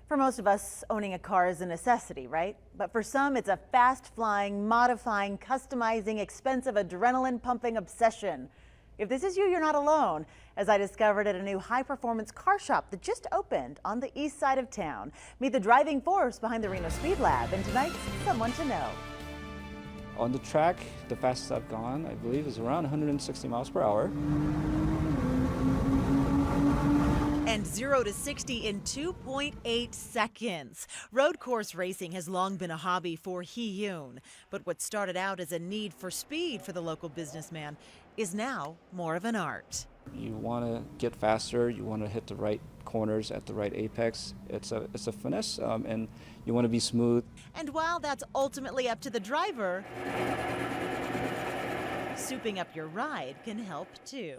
For most of us, owning a car is a necessity, right? But for some, it's a fast-flying, modifying, customizing, expensive, adrenaline-pumping obsession. If this is you, you're not alone, as I discovered at a new high-performance car shop that just opened on the east side of town. Meet the driving force behind the Reno Speed Lab, and tonight's Someone to Know. On the track, the fastest I've gone, I believe, is around 160 miles per hour. And 0 to 60 in 2.8 seconds. Road course racing has long been a hobby for Hee-Yoon. But what started out as a need for speed for the local businessman is now more of an art. You want to get faster, you want to hit the right corners at the right apex. It's a finesse, and you want to be smooth. And while that's ultimately up to the driver, souping up your ride can help too.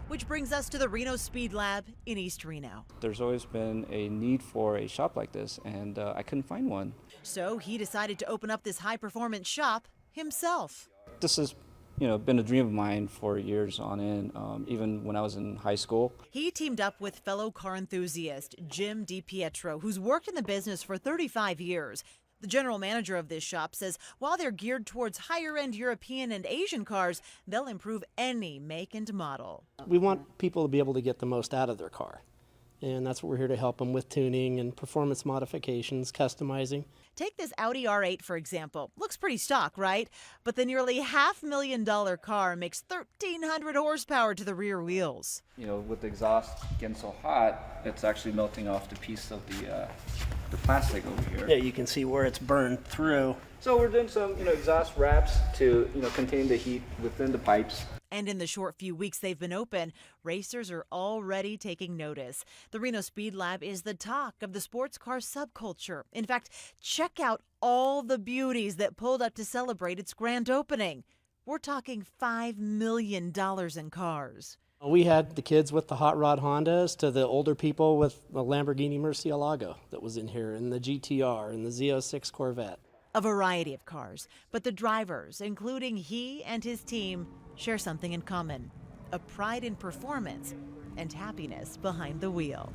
Which brings us to the Reno Speed Lab in East Reno. There's always been a need for a shop like this, and I couldn't find one. So he decided to open up this high-performance shop himself. This has, been a dream of mine for years on end, even when I was in high school. He teamed up with fellow car enthusiast Jim DiPietro, who's worked in the business for 35 years. The general manager of this shop says while they're geared towards higher-end European and Asian cars, they'll improve any make and model. We want people to be able to get the most out of their car, and that's what we're here to help them with: tuning and performance modifications, customizing. Take this Audi R8, for example. Looks pretty stock, right? But the nearly $500,000 car makes 1,300 horsepower to the rear wheels. With the exhaust getting so hot, it's actually melting off the piece of the plastic over here. Yeah, you can see where it's burned through. So we're doing some, exhaust wraps to, contain the heat within the pipes. And in the short few weeks they've been open, racers are already taking notice. The Reno Speed Lab is the talk of the sports car subculture. In fact, check out all the beauties that pulled up to celebrate its grand opening. We're talking $5 million in cars. We had the kids with the hot rod Hondas to the older people with the Lamborghini Murcielago that was in here, and the GTR and the Z06 Corvette. A variety of cars, but the drivers, including he and his team, share something in common: a pride in performance and happiness behind the wheel.